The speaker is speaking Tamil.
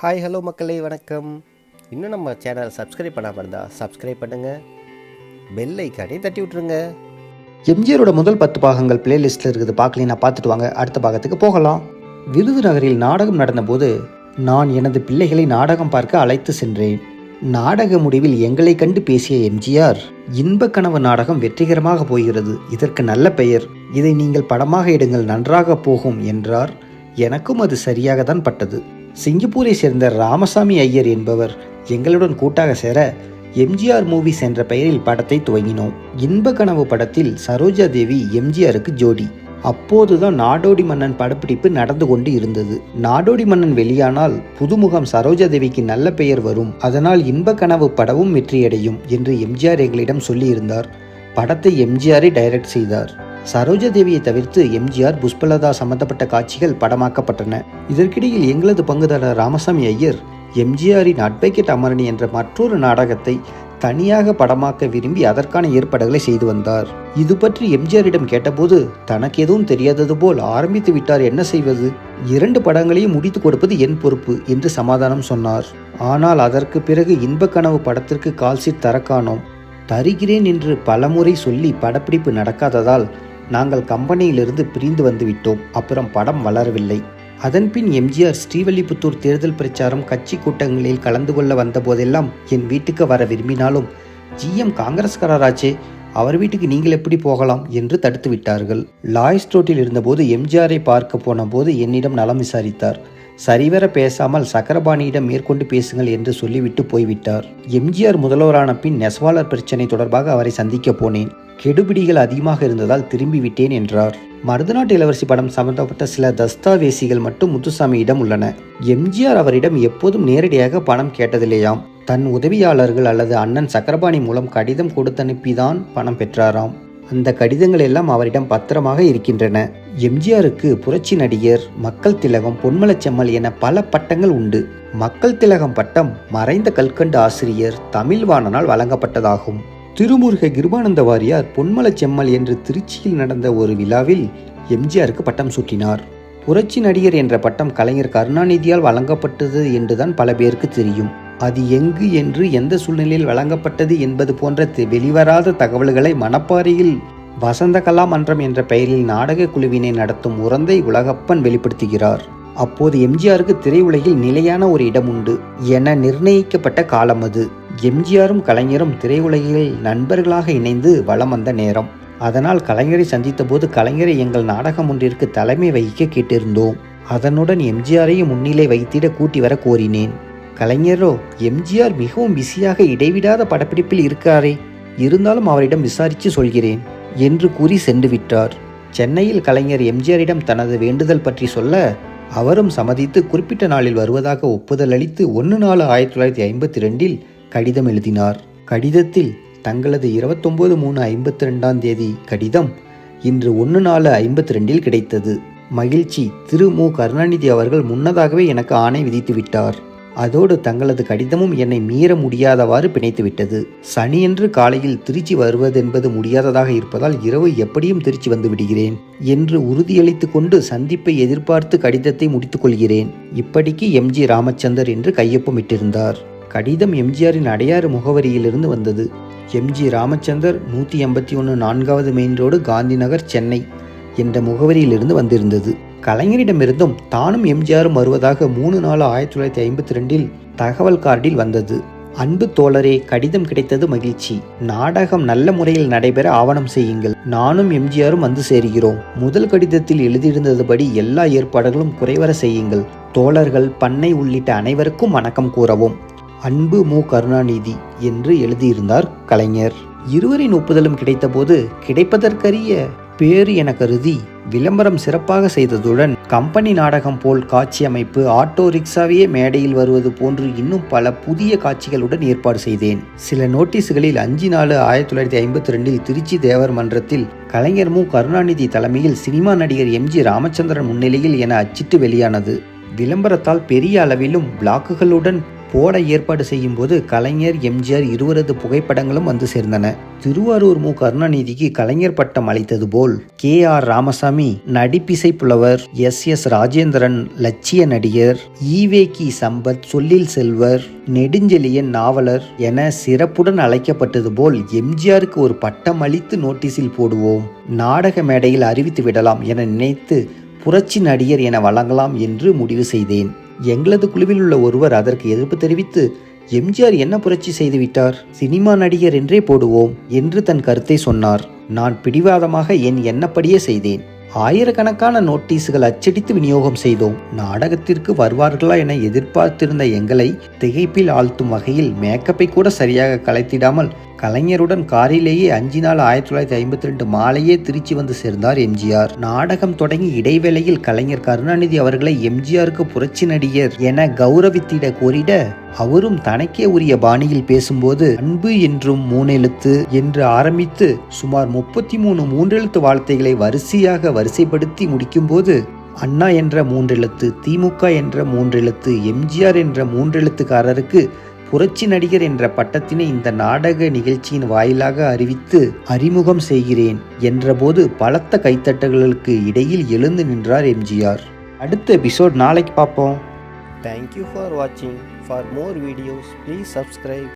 ஹாய் ஹலோ மக்களே வணக்கம். இன்னும் நம்ம சேனல் சப்ஸ்கிரைப் பண்ணாமல் இருந்தால் சப்ஸ்கிரைப் பண்ணுங்கள், பெல் ஐக்கானையும் தட்டி விட்ருங்க. எம்ஜிஆரோட முதல் 10 பாகங்கள் பிளேலிஸ்ட்டில் இருக்குது. பார்க்கலனா பார்த்துட்டு வாங்க. அடுத்த பாகத்துக்கு போகலாம். விருதுநகரில் நாடகம் நடந்தபோது நான் எனது பிள்ளைகளை நாடகம் பார்க்க அழைத்து சென்றேன். நாடக முடிவில் எங்களை கண்டு பேசிய எம்ஜிஆர், இன்ப கனவு நாடகம் வெற்றிகரமாக போகிறது, இதற்கு நல்ல பெயர், இதை நீங்கள் படமாக எடுங்கள், நன்றாக போகும் என்றார். எனக்கும் அது சரியாக தான் பட்டது. சிங்கப்பூரை சேர்ந்த ராமசாமி ஐயர் என்பவர் எங்களுடன் கூட்டாக சேர எம்ஜிஆர் மூவிஸ் என்ற பெயரில் படத்தை துவங்கினோம். இன்ப கனவு படத்தில் சரோஜா தேவி எம்ஜிஆருக்கு ஜோடி. அப்போதுதான் நாடோடி மன்னன் படப்பிடிப்பு நடந்து கொண்டு இருந்தது. நாடோடி மன்னன் வெளியானால் புதுமுகம் சரோஜா தேவிக்கு நல்ல பெயர் வரும், அதனால் இன்ப கனவு படமும் வெற்றியடையும் என்று எம்ஜிஆர் எங்களிடம் சொல்லியிருந்தார். படத்தை எம்ஜிஆரை டைரக்ட் செய்தார். சரோஜா தேவியை தவிர்த்து எம்ஜிஆர், புஷ்பலதா சம்பந்தப்பட்ட காட்சிகள் படமாக்கப்பட்டன. இதற்கிடையில் எங்களது பங்குதாரர் ராமசாமி ஐயர் எம்ஜிஆரின் அட்வொகேட் அமரணி என்ற மற்றொரு நாடகத்தை தனியாக படமாக்க விரும்பி அதற்கான ஏற்பாடுகளை செய்து வந்தார். இது பற்றி எம்ஜிஆரிடம் கேட்டபோது தனக்கு எதுவும் தெரியாதது போல் ஆரம்பித்து விட்டார். என்ன செய்வது, 2 படங்களையும் முடித்து கொடுப்பது என் பொறுப்பு என்று சமாதானம் சொன்னார். ஆனால் அதற்கு பிறகு இன்ப கனவு படத்திற்கு கால்ஷீட் தர காணோம். தருகிறேன் என்று பலமுறை சொல்லி படப்பிடிப்பு நடக்காததால் நாங்கள் கம்பெனியிலிருந்து பிரிந்து வந்து விட்டோம். அப்புறம் படம் வளரவில்லை. அதன்பின் எம்ஜிஆர் ஸ்ரீவல்லிபுத்தூர் தேர்தல் பிரச்சாரம், கட்சி கூட்டங்களில் கலந்து கொள்ள வந்த போதெல்லாம் என் வீட்டுக்கு வர விரும்பினாலும் ஜிஎம் காங்கிரஸ்காரராச்சே, அவர் வீட்டுக்கு நீங்கள் எப்படி போகலாம் என்று தடுத்து விட்டார்கள். லாய்ஸ் ரோட்டில் இருந்தபோது எம்ஜிஆரை பார்க்க போன போது என்னிடம் நலம் விசாரித்தார். சரிவர பேசாமல் சக்கரபாணியிடம் மேற்கொண்டு பேசுங்கள் என்று சொல்லிவிட்டு போய்விட்டார். எம்ஜிஆர் முதல்வரான பின் நெசவாளர் பிரச்சனை தொடர்பாக அவரை சந்திக்க போனேன். கெடுபிடிகள் அதிகமாக இருந்ததால் திரும்பி விட்டேன் என்றார். மருதநாட்டு இளவரசி படம் சம்பந்தப்பட்ட சில தஸ்தாவேசிகள் மட்டும் முத்துசாமியிடம் உள்ளன. எம்ஜிஆர் அவரிடம் எப்போதும் நேரடியாக பணம் கேட்டதில்லையாம். தன் உதவியாளர்கள் அல்லது அண்ணன் சக்கரபாணி மூலம் கடிதம் கொடுத்தனுப்பிதான் பணம் பெற்றாராம். அந்த கடிதங்கள் எல்லாம் அவரிடம் பத்திரமாக இருக்கின்றன. எம்ஜிஆருக்கு புரட்சி நடிகர், மக்கள் திலகம், பொன்மலச்செம்மல் என பல பட்டங்கள் உண்டு. மக்கள் திலகம் பட்டம் மறைந்த கல்கண்டு ஆசிரியர் தமிழ்வாணனால் வழங்கப்பட்டதாகும். திருமுருக கிருபானந்த வாரியார் பொன்மலச்செம்மல் என்று திருச்சியில் நடந்த ஒரு விழாவில் எம்ஜிஆருக்கு பட்டம் சூட்டினார். புரட்சி நடிகர் என்ற பட்டம் கலைஞர் கருணாநிதியால் வழங்கப்பட்டது என்றுதான் பல பேருக்கு தெரியும். அது எங்கு என்று, எந்த சூழ்நிலையில் வழங்கப்பட்டது என்பது போன்ற வெளிவராத தகவல்களை மணப்பாறையில் வசந்த கலா மன்றம் என்ற பெயரில் நாடக குழுவினை நடத்தும் உறந்தை உலகப்பன் வெளிப்படுத்துகிறார். அப்போது எம்ஜிஆருக்கு திரையுலகில் நிலையான ஒரு இடம் உண்டு என நிர்ணயிக்கப்பட்ட காலம் அது. எம்ஜிஆரும் கலைஞரும் திரையுலகில் நண்பர்களாக இணைந்து வலம் வந்த நேரம். அதனால் கலைஞரை சந்தித்த போது கலைஞரை எங்கள் நாடகம் ஒன்றிற்கு தலைமை வகிக்க கேட்டிருந்தோம். அதனுடன் எம்ஜிஆரையும் முன்னிலை வைத்திட கூட்டி வர கோரினேன். கலைஞரோ, எம்ஜிஆர் மிகவும் பிஸியாக இடைவிடாத படப்பிடிப்பில் இருக்காரே, இருந்தாலும் அவரிடம் விசாரித்து சொல்கிறேன் என்று கூறி சென்று விட்டார். சென்னையில் கலைஞர் எம்ஜிஆரிடம் தனது வேண்டுதல் பற்றி சொல்ல அவரும் சம்மதித்து குறிப்பிட்ட நாளில் வருவதாக ஒப்புதல் அளித்து 1/4/1952 கடிதம் எழுதினார். கடிதத்தில் தங்களது 29/3/52 கடிதம் இன்று 1/4/52 கிடைத்தது. மகிழ்ச்சி. திரு மு கருணாநிதி அவர்கள் முன்னதாகவே எனக்கு ஆணை விதித்து விட்டார். அதோடு தங்களது கடிதமும் என்னை மீற முடியாதவாறு பிணைத்துவிட்டது. சனியன்று காலையில் திருச்சி வருவதென்பது முடியாததாக இருப்பதால் இரவு எப்படியும் திருச்சி வந்து விடுகிறேன் என்று உறுதியளித்து கொண்டு சந்திப்பை எதிர்பார்த்து கடிதத்தை முடித்துக் கொள்கிறேன். இப்படிக்கு எம்ஜி ராமச்சந்தர் என்று கையொப்பமிட்டிருந்தார். கடிதம் எம்ஜிஆரின் அடையாறு முகவரியிலிருந்து வந்தது. எம்ஜி ராமச்சந்தர், 181 4வது மெயின் ரோடு, காந்தி நகர், சென்னை என்ற முகவரியிலிருந்து வந்திருந்தது. கலைஞரிடமிருந்தும் தானும் எம்ஜிஆரும் வருவதாக 3/4/1952 தகவல் கார்டில் வந்தது. அன்பு தோழரே, கடிதம் கிடைத்தது மகிழ்ச்சி. நாடகம் நல்ல முறையில் நடைபெற ஆவணம் செய்யுங்கள். நானும் எம்ஜிஆரும் வந்து சேருகிறோம். முதல் கடிதத்தில் எழுதியிருந்ததுபடி எல்லா ஏற்பாடுகளும் குறைவர செய்யுங்கள். தோழர்கள், பண்ணை உள்ளிட்ட அனைவருக்கும் வணக்கம் கூறவும். அன்பு மு கருணாநிதி என்று எழுதியிருந்தார் கலைஞர். இருவரின் ஒப்புதலும் கிடைத்தபோது கிடைப்பதற்கரிய பேறு என கருதி விளம்பரம் சிறப்பாக செய்ததுடன் கம்பெனி நாடகம் போல் காட்சி அமைப்பு, ஆட்டோ ரிக்ஷாவையே மேடையில் வருவது போன்று இன்னும் பல புதிய காட்சிகளுடன் ஏற்பாடு செய்தேன். சில நோட்டீஸுகளில் 5/4/1952 திருச்சி தேவர் மன்றத்தில் கலைஞர் மு கருணாநிதி தலைமையில் சினிமா நடிகர் எம்ஜி ராமச்சந்திரன் முன்னிலையில் என அச்சிட்டு வெளியானது. விளம்பரத்தால் பெரிய அளவிலும் பிளாக்குகளுடன் போட ஏற்பாடு செய்யும் போது கலைஞர், எம்ஜிஆர் இருவரது புகைப்படங்களும் வந்து சேர்ந்தன. திருவாரூர் மு. கருணாநிதிக்கு கலைஞர் பட்டம் அளித்தது போல் கே.ஆர். ராமசாமி நடிப்பிசை புலவர், எஸ். ராஜேந்திரன் லட்சிய நடிகர், ஈ.வே.கி. சம்பத் சொல்லில் செல்வர், நெடுஞ்செழியன் நாவலர் என சிறப்புடன் அழைக்கப்பட்டது போல் எம்ஜிஆருக்கு ஒரு பட்டம் அளித்து நோட்டீஸில் போடுவோம், நாடக மேடையில் அறிவித்து விடலாம் என நினைத்து புரட்சி நடிகர் என வழங்கலாம் என்று முடிவு செய்தேன். எங்களது குழுவில் உள்ள ஒருவர் அதற்கு எதிர்ப்பு தெரிவித்து, எம்ஜிஆர் என்ன புரட்சி செய்துவிட்டார், சினிமா நடிகர் என்றே போடுவோம் என்று தன் கருத்தை சொன்னார். நான் பிடிவாதமாக என் எண்ணப்படியே செய்தேன். ஆயிரக்கணக்கான நோட்டீஸ்கள் அச்சடித்து விநியோகம் செய்தோம். நாடகத்திற்கு வருவார்களா என எதிர்பார்த்திருந்த எங்களை திகைப்பில் ஆழ்த்தும் வகையில் மேக்கப்பை கூட சரியாக கலைத்திடாமல் கலைஞருடன் காரிலேயே 5 நாள் 1952 மாலையே திருச்சி வந்து சேர்ந்தார் எம்ஜிஆர். நாடகம் தொடங்கி இடைவேளையில் கலைஞர் கருணாநிதி அவர்களை எம்ஜிஆருக்கு புரட்சி நடிகர் என கௌரவித்திட கோரிட, அவரும் தனக்கே உரிய பாணியில் பேசும்போது அன்பு என்றும் 3 எழுத்து என்று ஆரம்பித்து சுமார் 33 மூன்றெழுத்து வார்த்தைகளை வரிசைப்படுத்தி முடிக்கும்போது அண்ணா என்ற 3 எழுத்து, திமுக என்ற 3 எழுத்து, எம்ஜிஆர் என்ற 3 எழுத்துக்காரருக்கு புரட்சி நடிகர் என்ற பட்டத்தினை இந்த நாடக நிகழ்ச்சியின் வாயிலாக அறிவித்து அறிமுகம் செய்கிறேன் என்றபோது பலத்த கைத்தட்டல்களுக்கு இடையில் எழுந்து நின்றார் எம்ஜிஆர். அடுத்த எபிசோட் நாளைக்கு பார்ப்போம். Thank you for watching. For more videos, please subscribe.